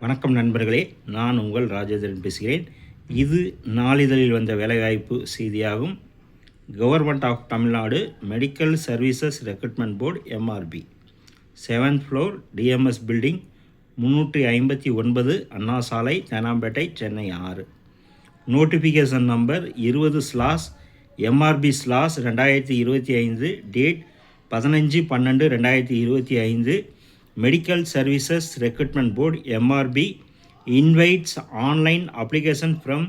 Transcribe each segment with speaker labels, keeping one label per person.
Speaker 1: வணக்கம் நண்பர்களே, நான் உங்கள் ராஜேந்திரன் பேசுகிறேன். இது நாளிதழில் வந்த வேலைவாய்ப்பு செய்தியாகும். Government of Tamil Nadu medical services recruitment board MRB 7th floor DMS building 359 Anna Salai, Teynampet, Chennai 6. Notification number 20/ MRB/ 2025, date 15/12/2025. Medical Services Recruitment Board MRB invites online application from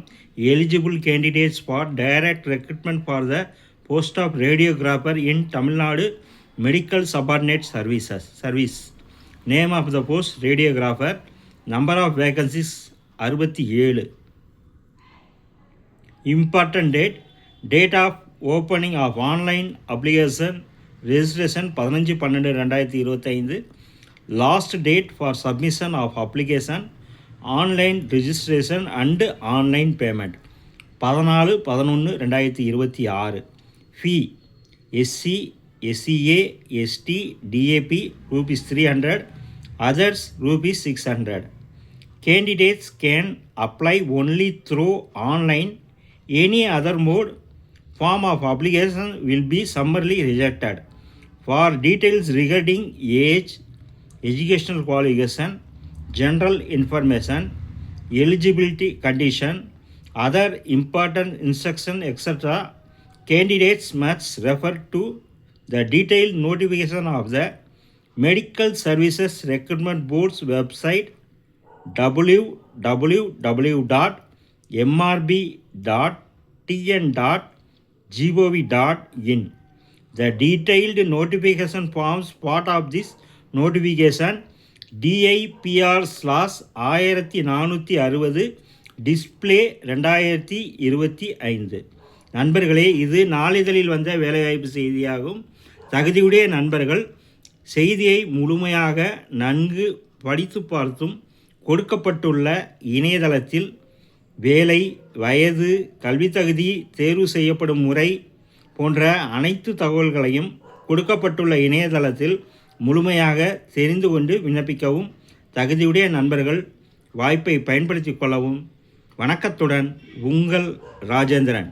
Speaker 1: eligible candidates for direct recruitment for the post of radiographer in Tamil Nadu Medical Subordinate Service. Name of the post radiographer. Number of vacancies 67. Important date of opening of online application registration 15/12/2025. Last date for submission of application, online registration and online payment 14/11/2026. Fee SC, SCA, ST, DAP ₹300, others ₹600. Candidates can apply only through online. Any other mode form of application will be summarily rejected. For details regarding age, educational qualification, general information, eligibility condition, other important instruction, etc., candidates must refer to the detailed notification of the Medical Services Recruitment Board's website www.mrb.tn.gov.in. The detailed notification forms part of this notification DIPR/1460 display 2025. நண்பர்களே, இது நாளிதழில் வந்த வேலைவாய்ப்பு செய்தியாகும். தகுதியுடைய நண்பர்கள் செய்தியை முழுமையாக நன்கு படித்து பார்த்தும் கொடுக்கப்பட்டுள்ள இணையதளத்தில் வேலை, வயது, கல்வி தகுதி, தேர்வு செய்யப்படும் முறை போன்ற அனைத்து தகவல்களையும் கொடுக்கப்பட்டுள்ள இணையதளத்தில் முழுமையாக தெரிந்து கொண்டு விண்ணப்பிக்கவும். தகுதியுடைய நண்பர்கள் வாய்ப்பை பயன்படுத்தி கொள்ளவும். வணக்கத்துடன் உங்கள் ராஜேந்திரன்.